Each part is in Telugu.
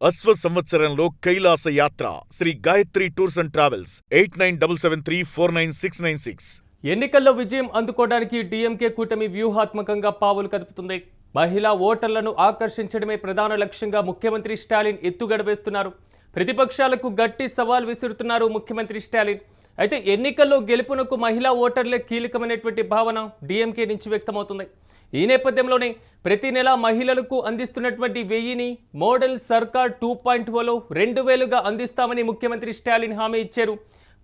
అశ్వ సంవత్సరంలో కైలాస యాత్ర Sri Gayatri tours and travels 8977349696. ఎన్నికల్లో విజయం అందుకోవడానికి డీఎంకే కూటమి వ్యూహాత్మకంగా పావులు కదుపుతుంది. మహిళా ఓటర్లను ఆకర్షించడమే ప్రధాన లక్ష్యంగా ముఖ్యమంత్రి స్టాలిన్ ఎత్తుగడ వేస్తున్నారు. ప్రతిపక్షాలకు గట్టి సవాల్ విసురుతున్నారు ముఖ్యమంత్రి స్టాలిన్. అయితే ఎన్నికల్లో గెలుపునకు మహిళా ఓటర్లే కీలకమైనటువంటి భావన డీఎంకే నుంచి వ్యక్తమవుతుంది. ఈ నేపథ్యంలోనే ప్రతి నెల మహిళలకు అందిస్తున్నటువంటి 1000ని మోడల్ సర్కార్ 2.0లో 2000గా అందిస్తామని ముఖ్యమంత్రి స్టాలిన్ హామీ ఇచ్చారు.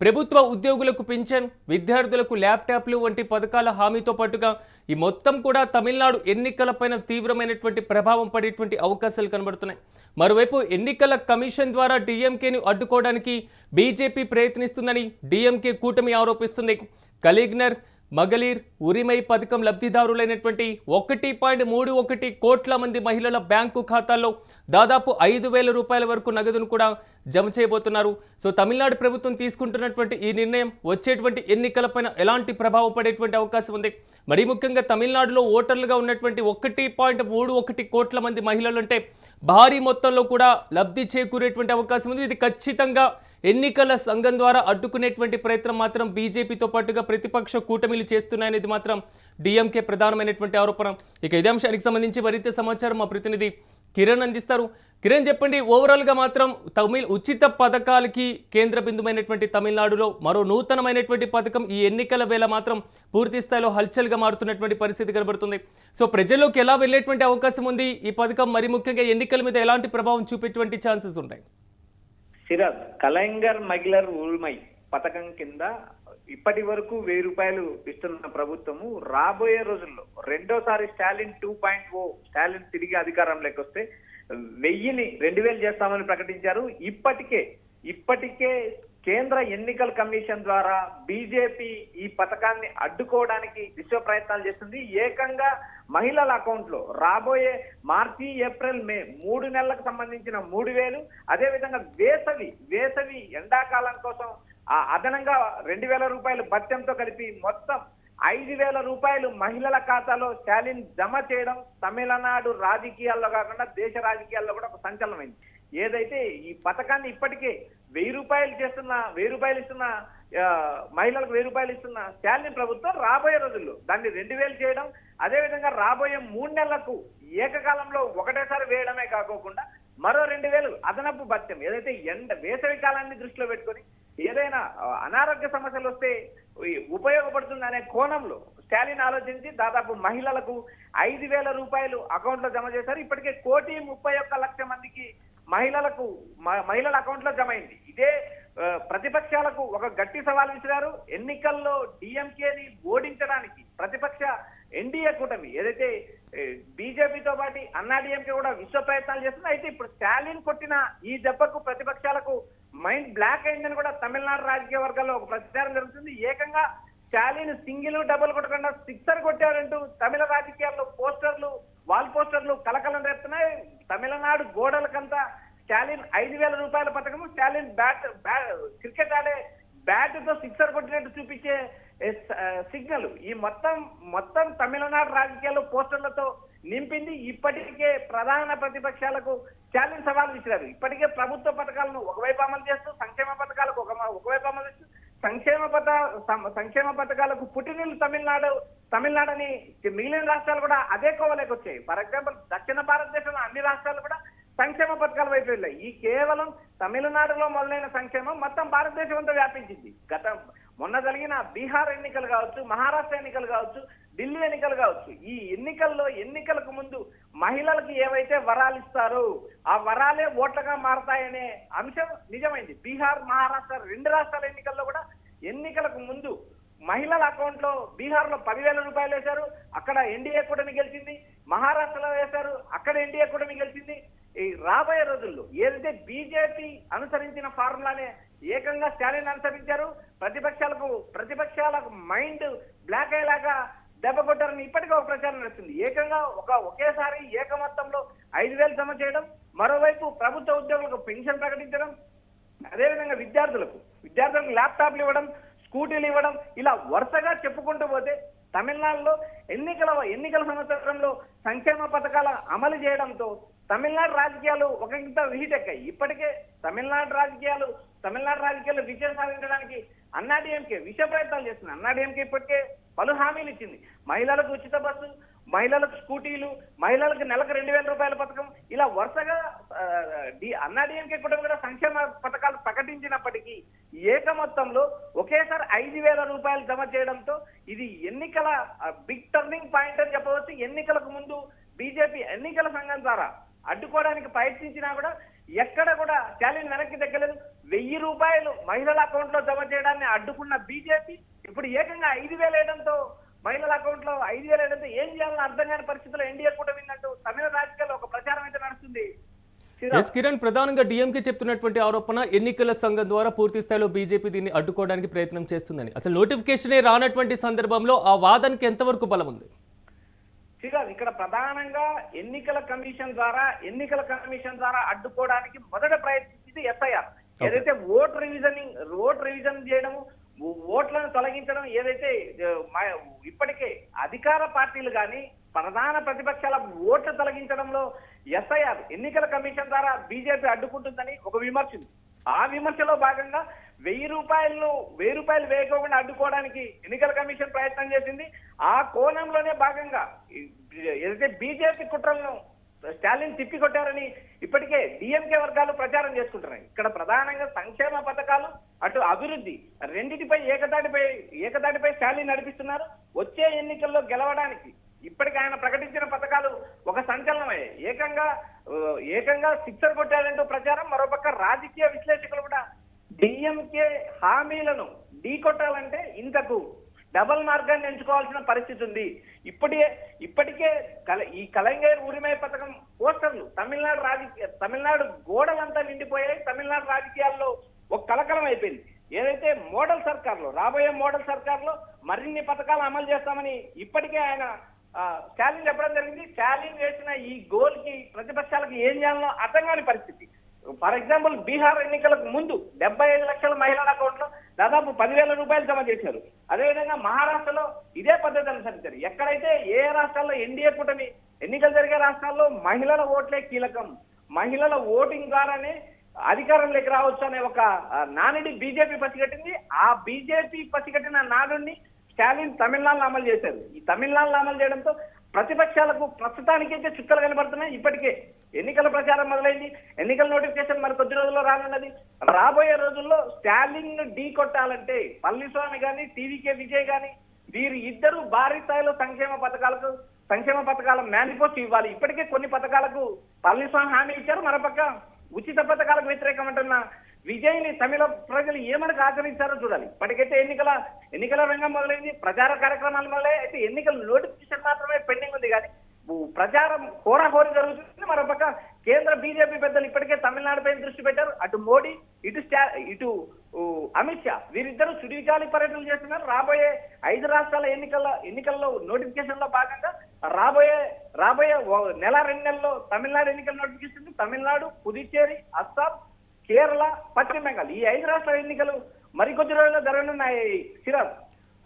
ప్రభుత్వ ఉద్యోగులకు పింఛన్, విద్యార్థులకు ల్యాప్టాప్లు వంటి పథకాల హామీతో పాటుగా ఈ మొత్తం కూడా తమిళనాడు ఎన్నికలపైన తీవ్రమైనటువంటి ప్రభావం పడేటువంటి అవకాశాలు కనబడుతున్నాయి. మరోవైపు ఎన్నికల కమిషన్ ద్వారా డీఎంకేను అడ్డుకోవడానికి బీజేపీ ప్రయత్నిస్తుందని డీఎంకే కూటమి ఆరోపిస్తుంది. కలీగ్నర్, మగలీర్, ఉరిమై పథకం లబ్ధిదారులైనటువంటి 1.31 కోట్ల మంది మహిళల బ్యాంకు ఖాతాల్లో దాదాపు 5,000 రూపాయల వరకు నగదును కూడా జమ చేయబోతున్నారు. సో తమిళనాడు ప్రభుత్వం తీసుకుంటున్నటువంటి ఈ నిర్ణయం వచ్చేటువంటి ఎన్నికలపైన ఎలాంటి ప్రభావం పడేటువంటి అవకాశం ఉంది. మరీ ముఖ్యంగా తమిళనాడులో ఓటర్లుగా ఉన్నటువంటి 1.31 కోట్ల మంది మహిళలు అంటే భారీ మొత్తంలో కూడా లబ్ధి చేకూరేటువంటి అవకాశం ఉంది. ఇది ఖచ్చితంగా ఎన్నికల సంఘం ద్వారా అడ్డుకునేటువంటి ప్రయత్నం మాత్రం బీజేపీతో పాటుగా ప్రతిపక్ష కూటమిలు చేస్తున్నాయనేది మాత్రం డీఎంకే ప్రధానమైనటువంటి ఆరోపణ. ఇక ఇదే అంశానికి సంబంధించి మరింత సమాచారం మా ప్రతినిధి కిరణ్ అందిస్తారు. కిరణ్, చెప్పండి, ఓవరాల్గా మాత్రం ఉచిత పథకాలకి కేంద్ర బిందుమైనటువంటి తమిళనాడులో మరో నూతనమైనటువంటి పథకం ఈ ఎన్నికల వేళ మాత్రం పూర్తి స్థాయిలో హల్చల్గా మారుతున్నటువంటి పరిస్థితి కనబడుతుంది. సో ప్రజల్లోకి ఎలా వెళ్ళేటువంటి అవకాశం ఉంది ఈ పథకం? మరి ముఖ్యంగా ఎన్నికల మీద ఎలాంటి ప్రభావం చూపేటువంటి ఛాన్సెస్ ఉంటాయి? సిరాజ్, కలైంగర్ మగిలర్ ఉల్మై పథకం కింద ఇప్పటి వరకు 1000 రూపాయలు ఇస్తున్న ప్రభుత్వము రాబోయే రోజుల్లో రెండోసారి స్టాలిన్ 2.0 స్టాలిన్ తిరిగి అధికారంలోకి వస్తే 1000ని 2000 చేస్తామని ప్రకటించారు. ఇప్పటికే కేంద్ర ఎన్నికల కమిషన్ ద్వారా బీజేపీ ఈ పథకాన్ని అడ్డుకోవడానికి విశ్వ ప్రయత్నాలు చేస్తుంది. ఏకంగా మహిళల అకౌంట్ లో రాబోయే మార్చి, ఏప్రిల్, మే 3 నెలలకు సంబంధించిన 3,000, అదేవిధంగా వేసవి ఎండాకాలం కోసం అదనంగా 2,000 రూపాయలు భత్యంతో కలిపి మొత్తం 5,000 రూపాయలు మహిళల ఖాతాలో స్టాలిన్ జమ చేయడం తమిళనాడు రాజకీయాల్లో కాకుండా దేశ రాజకీయాల్లో కూడా ఒక సంచలనమైంది. ఏదైతే ఈ పథకాన్ని ఇప్పటికే 1000 రూపాయలు ఇస్తున్న మహిళలకు 1000 రూపాయలు ఇస్తున్న స్టాలిన్ ప్రభుత్వం రాబోయే రోజుల్లో దాన్ని 2,000 చేయడం, అదేవిధంగా రాబోయే 3 నెలలకు ఏకకాలంలో ఒకటేసారి వేయడమే కాకోకుండా మరో 2,000 అదనపు భత్యం, ఏదైతే వేసవి కాలాన్ని దృష్టిలో పెట్టుకొని ఏదైనా అనారోగ్య సమస్యలు వస్తే ఉపయోగపడుతుందనే కోణంలో స్టాలిన్ ఆలోచించి దాదాపు మహిళలకు 5,000 రూపాయలు అకౌంట్ లో జమ చేశారు. ఇప్పటికే 1,31,00,000 మందికి మహిళల అకౌంట్ లో జమ అయింది. ఇదే ప్రతిపక్షాలకు ఒక గట్టి సవాల్ విసిరారు. ఎన్నికల్లో డిఎంకేని ఓడించడానికి ప్రతిపక్ష ఎన్డీఏ కూటమి ఏదైతే బీజేపీతో పాటు అన్నాడీఎంకే కూడా విశ్వ ప్రయత్నాలు చేస్తుంది. అయితే ఇప్పుడు స్టాలిన్ కొట్టిన ఈ దెబ్బకు ప్రతిపక్షాలకు మైండ్ బ్లాక్ అయిందని కూడా తమిళనాడు రాజకీయ వర్గాల్లో ఒక ప్రచారం జరుగుతుంది. ఏకంగా స్టాలిన్ సింగిల్ డబుల్ కొట్టకుండా 6 కొట్టారంటూ తమిళ రాజకీయాల్లో వాల్ పోస్టర్లు కలకలం రేపుతున్నాయి. తమిళనాడు గోడలకంతా స్టాలిన్ 5,000 రూపాయల పథకం, స్టాలిన్ క్రికెట్ ఆడే బ్యాట్ తో 6 కొట్టినట్టు చూపించే సిగ్నల్ ఈ మొత్తం తమిళనాడు రాజకీయాల్లో పోస్టర్లతో నింపింది. ఇప్పటికే ప్రధాన ప్రతిపక్షాలకు స్టాలిన్ సవాల్ విసిరారు. ఇప్పటికే ప్రభుత్వ పథకాలను ఒకవైపు అమలు చేస్తూ సంక్షేమ పథకాలకు ఒకవైపు అమలు చేస్తూ సంక్షేమ పథకాలకు పుట్టినిల్లు తమిళనాడుని మిగిలిన రాష్ట్రాలు కూడా అదే కోవలోకి వచ్చాయి. ఫర్ ఎగ్జాంపుల్ దక్షిణ భారతదేశంలో అన్ని రాష్ట్రాలు కూడా సంక్షేమ పథకాల వైపు వెళ్ళాయి. ఈ కేవలం తమిళనాడులో మొదలైన సంక్షేమం మొత్తం భారతదేశం అంతా వ్యాపించింది. మొన్న జరిగిన బీహార్ ఎన్నికలు కావచ్చు, మహారాష్ట్ర ఎన్నికలు కావచ్చు, ఢిల్లీ ఎన్నికలు కావచ్చు, ఈ ఎన్నికలకు ముందు మహిళలకు ఏవైతే వరాలు ఇస్తారో ఆ వరాలే ఓట్లుగా మారతాయనే అంశం నిజమైంది. బీహార్, మహారాష్ట్ర 2 రాష్ట్రాల ఎన్నికల్లో కూడా ఎన్నికలకు ముందు మహిళల అకౌంట్ లో బీహార్ లో 10,000 రూపాయలు వేశారు, అక్కడ ఎన్డీఏ కూటమి గెలిచింది. మహారాష్ట్రలో వేశారు, అక్కడ ఎన్డీఏ కూటమి గెలిచింది. ఈ రాబోయే రోజుల్లో ఏదైతే బీజేపీ అనుసరించిన ఫార్ములానే ఏకంగా స్టాలిన్ అనుసరించారు. ప్రతిపక్షాలకు మైండ్ బ్లాక్ అయ్యేలాగా దెబ్బ కొట్టారని ఇప్పటికే ఒక ప్రచారం నడుస్తుంది. ఏకంగా ఒకేసారి మొత్తంలో 5,000 జమ చేయడం, మరోవైపు ప్రభుత్వ ఉద్యోగులకు పెన్షన్ ప్రకటించడం, అదేవిధంగా విద్యార్థులకు ల్యాప్టాప్లు ఇవ్వడం, స్కూటీలు ఇవ్వడం, ఇలా వరుసగా చెప్పుకుంటూ పోతే తమిళనాడులో ఎన్నికల సంవత్సరంలో సంక్షేమ పథకాల అమలు చేయడంతో తమిళనాడు రాజకీయాలు ఒక ఇంత హీట్ ఎక్కాయి. ఇప్పటికే తమిళనాడు రాజకీయాలు విజయం సాధించడానికి అన్నాడీఎంకే విష ప్రయత్నాలు చేస్తుంది. అన్నాడీఎంకే ఇప్పటికే పలు హామీలు ఇచ్చింది. మహిళలకు ఉచిత బస్సు, మహిళలకు స్కూటీలు, మహిళలకు నెలకు 2,000 రూపాయల పథకం, ఇలా వరుసగా అన్నాడీఎంకే కూడా సంక్షేమ పథకాలు ప్రకటించినప్పటికీ ఏక మొత్తంలో ఒకేసారి 5,000 రూపాయలు జమ చేయడంతో ఇది ఎన్నికల బిగ్ టర్నింగ్ పాయింట్ అని చెప్పవచ్చు. ఎన్నికలకు ముందు బీజేపీ ఎన్నికల సంఘం ద్వారా అడ్డుకోవడానికి ప్రయత్నించినా కూడా ఎక్కడ కూడా స్టాలిన్ వెనక్కి దగ్గలేదు. 1,000 రూపాయలు మహిళల అకౌంట్ లో జమ చేయడాన్ని అడ్డుకున్న బీజేపీ ఇప్పుడు ఏకంగా 5,000 వేయడంతో, మహిళల అకౌంట్ లో 5,000 వేయడంతో ఏం చేయాలని అర్థం కాని పరిస్థితుల్లో ఎన్డీఏ కూటమి విన్నట్టు తమిళ రాజకీయాల్లో ఒక ప్రచారం అయితే నడుస్తుంది. ఎస్ కిరణ్, ప్రధానంగా డిఎంకే చెప్తున్నటువంటి ఆరోపణ ఎన్నికల సంఘం ద్వారా పూర్తి స్థాయిలో బీజేపీ దీన్ని అడ్డుకోవడానికి ప్రయత్నం చేస్తుందని. అసలు నోటిఫికేషనే రానటువంటి సందర్భంలో ఆ వాదనకి ఎంతవరకు బలం ఉంది? ఇక్కడ ప్రధానంగా ఎన్నికల కమిషన్ ద్వారా అడ్డుకోవడానికి మొదట ప్రయత్నించింది ఎస్ఐఆర్. ఏదైతే ఓట్ రివిజన్ చేయడము, ఓట్లను తొలగించడం, ఏదైతే ఇప్పటికే అధికార పార్టీలు కానీ ప్రధాన ప్రతిపక్షాల ఓట్లు తొలగించడంలో ఎస్ఐఆర్ ఎన్నికల కమిషన్ ద్వారా బీజేపీ అడ్డుకుంటుందని ఒక విమర్శ ఉంది. ఆ విమర్శలో భాగంగా 1,000 రూపాయలు వేయకుండా అడ్డుకోవడానికి ఎన్నికల కమిషన్ ప్రయత్నం చేసింది. ఆ కోణంలోనే భాగంగా ఏదైతే బీజేపీ కుట్రలను స్టాలిన్ తిప్పికొట్టారని ఇప్పటికే డిఎంకే వర్గాలు ప్రచారం చేసుకుంటున్నాయి. ఇక్కడ ప్రధానంగా సంక్షేమ పథకాలు, అటు అభివృద్ధి రెండింటిపై ఏకతాటిపై స్టాలిన్ నడిపిస్తున్నారు. వచ్చే ఎన్నికల్లో గెలవడానికి ఇప్పటికి ఆయన ప్రకటించిన పథకాలు ఒక సంచలనమయ్యాయి. ఏకంగా సిక్సర్ కొట్టారంటూ ప్రచారం. మరోపక్క రాజకీయ విశ్లేషకులు కూడా డిఎంకే హామీలను ఢీకొట్టాలంటే ఇంతకు డబల్ మార్గాన్ని ఎంచుకోవాల్సిన పరిస్థితి ఉంది. ఇప్పటికే ఈ కలైంగర్ ఉరిమై పథకం పోస్టర్లు తమిళనాడు గోడలంతా నిండిపోయాయి. తమిళనాడు రాజకీయాల్లో ఒక కలకలం అయిపోయింది. ఏదైతే రాబోయే మోడల్ సర్కార్ లో మరిన్ని పథకాలు అమలు చేస్తామని ఇప్పటికే ఆయన స్టాలిన్ చెప్పడం జరిగింది. స్టాలిన్ వేసిన ఈ గోల్ కి ప్రతిపక్షాలకు ఏం చేయాలో అర్థం కాని పరిస్థితి. ఫర్ ఎగ్జాంపుల్ బీహార్ ఎన్నికలకు ముందు 75 లక్షల మహిళల అకౌంట్ లో దాదాపు 10,000 రూపాయలు జమ చేశారు. అదేవిధంగా మహారాష్ట్రలో ఇదే పద్ధతి అనుసరించారు. ఎక్కడైతే ఏ రాష్ట్రాల్లో ఎన్డీఏ కూటమి ఎన్నికలు జరిగే రాష్ట్రాల్లో మహిళల ఓట్లే కీలకం, మహిళల ఓటింగ్ ద్వారానే అధికారంలోకి రావచ్చు అనే ఒక నానుడి బీజేపీ పసిగట్టింది. ఆ బీజేపీ పసిగట్టిన నానుడిని స్టాలిన్ తమిళనాడులో అమలు చేశారు. ఈ తమిళనాడులో అమలు చేయడంతో ప్రతిపక్షాలకు ప్రస్తుతానికైతే చుక్కలు కనబడుతున్నాయి. ఇప్పటికే ఎన్నికల ప్రచారం మొదలైంది. ఎన్నికల నోటిఫికేషన్ మరి కొద్ది రోజుల్లో రానున్నది. రాబోయే రోజుల్లో స్టాలిన్ ను ఢీ కొట్టాలంటే పళనిస్వామి గాని, టీవీకే విజయ్ గాని వీరు ఇద్దరు భారీ స్థాయిలో సంక్షేమ పథకాల మేనిఫెస్టో ఇవ్వాలి. ఇప్పటికే కొన్ని పథకాలకు పళనిస్వామి హామీ ఇచ్చారు. మరోపక్క ఉచిత పథకాలకు వ్యతిరేకమంటున్న విజయ్ ని తమిళ ప్రజలు ఏమనకు ఆచరించారో చూడాలి. ఇప్పటికైతే ఎన్నికల రంగం మొదలైంది, ప్రచార కార్యక్రమాలు మొదలై. అయితే ఎన్నికల నోటిఫికేషన్ మాత్రమే పెండింగ్ ఉంది కానీ ప్రచారం హోరాహోరీ జరుగుతుంది. మరోపక్క కేంద్ర బీజేపీ పెద్దలు ఇప్పటికే తమిళనాడుపై దృష్టి పెట్టారు. అటు మోడీ, ఇటు అమిత్ షా వీరిద్దరూ సుడిగాలి పర్యటనలు చేస్తున్నారు. రాబోయే 5 రాష్ట్రాల ఎన్నికల్లో నోటిఫికేషన్ లో భాగంగా రాబోయే నెల 2 నెలల్లో తమిళనాడు ఎన్నికల నోటిఫికేషన్ ఉంది. తమిళనాడు, పుదుచ్చేరి, అస్సాం, కేరళ, పశ్చిమ బెంగాల్ ఈ 5 రాష్ట్రాల ఎన్నికలు మరికొద్ది రోజుల్లో జరగనున్నాయి. Siraj.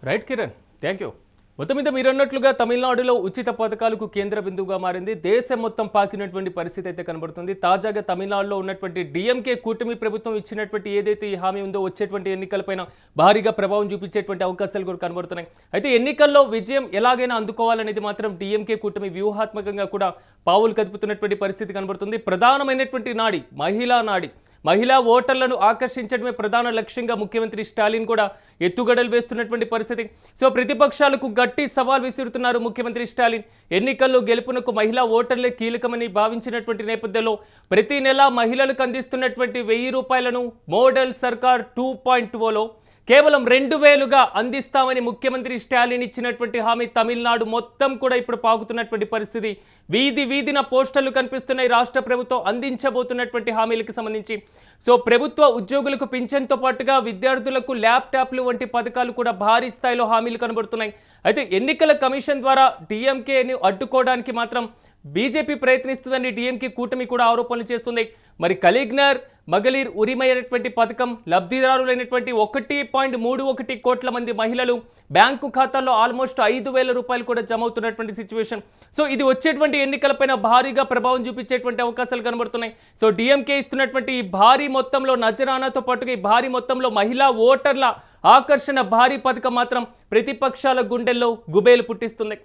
Right Kiran, thank you. మొత్తం మీద మీరు అన్నట్లుగా తమిళనాడులో ఉచిత పథకాలకు కేంద్ర బిందువుగా మారింది. దేశం మొత్తం పాకినటువంటి పరిస్థితి అయితే కనబడుతుంది. తాజాగా తమిళనాడులో ఉన్నటువంటి డిఎంకే కూటమి ప్రభుత్వం ఇచ్చినటువంటి ఏదైతే ఈ హామీ ఉందో వచ్చేటువంటి ఎన్నికలపైన భారీగా ప్రభావం చూపించేటువంటి అవకాశాలు కూడా కనబడుతున్నాయి. అయితే ఎన్నికల్లో విజయం ఎలాగైనా అందుకోవాలనేది మాత్రం డిఎంకే కూటమి వ్యూహాత్మకంగా కూడా పావులు కదుపుతున్నటువంటి పరిస్థితి కనబడుతుంది. ప్రధానమైనటువంటి మహిళా ఓటర్లను ఆకర్షించడమే ప్రధాన లక్ష్యంగా ముఖ్యమంత్రి స్టాలిన్ కూడా ఎత్తుగడలు వేస్తున్నటువంటి పరిస్థితి. సో ప్రతిపక్షాలకు గట్టి సవాల్ విసురుతున్నారు ముఖ్యమంత్రి స్టాలిన్. ఎన్నికల్లో గెలుపునకు మహిళా ఓటర్లే కీలకమని భావించినటువంటి నేపథ్యంలో ప్రతి నెల మహిళలకు అందిస్తున్నటువంటి 1,000 రూపాయలను మోడల్ సర్కార్ 2.0లో కేవలం 2,000గా అందిస్తామని ముఖ్యమంత్రి స్టాలిన్ ఇచ్చినటువంటి హామీ తమిళనాడు మొత్తం కూడా ఇప్పుడు పాకుతున్నటువంటి పరిస్థితి. వీధిన పోస్టర్లు కనిపిస్తున్నాయి రాష్ట్ర ప్రభుత్వం అందించబోతున్నటువంటి హామీలకు సంబంధించి. సో ప్రభుత్వ ఉద్యోగులకు పింఛన్తో పాటుగా విద్యార్థులకు ల్యాప్టాప్లు వంటి పథకాలు కూడా భారీ స్థాయిలో హామీలు కనబడుతున్నాయి. అయితే ఎన్నికల కమిషన్ ద్వారా డిఎంకేని అడ్డుకోవడానికి మాత్రం బీజేపీ ప్రయత్నిస్తుందని డిఎంకే కూటమి కూడా ఆరోపణలు చేస్తుంది. మరి కలీగ్నర్ మగలీర్ ఉరిమైనటువంటి పథకం లబ్ధిదారులైనటువంటి 1.31 కోట్ల మంది మహిళలు బ్యాంకు ఖాతాల్లో ఆల్మోస్ట్ 5,000 రూపాయలు కూడా జమ అవుతున్నటువంటి సిచ్యువేషన్. సో ఇది వచ్చేటువంటి ఎన్నికలపైన భారీగా ప్రభావం చూపించేటువంటి అవకాశాలు కనబడుతున్నాయి. సో డిఎంకే ఇస్తున్నటువంటి ఈ భారీ మొత్తంలో నజరానాతో పాటుగా ఈ భారీ మొత్తంలో మహిళా ఓటర్ల ఆకర్షణ భారీ పథకం మాత్రం ప్రతిపక్షాల గుండెల్లో గుబేలు పుట్టిస్తుంది.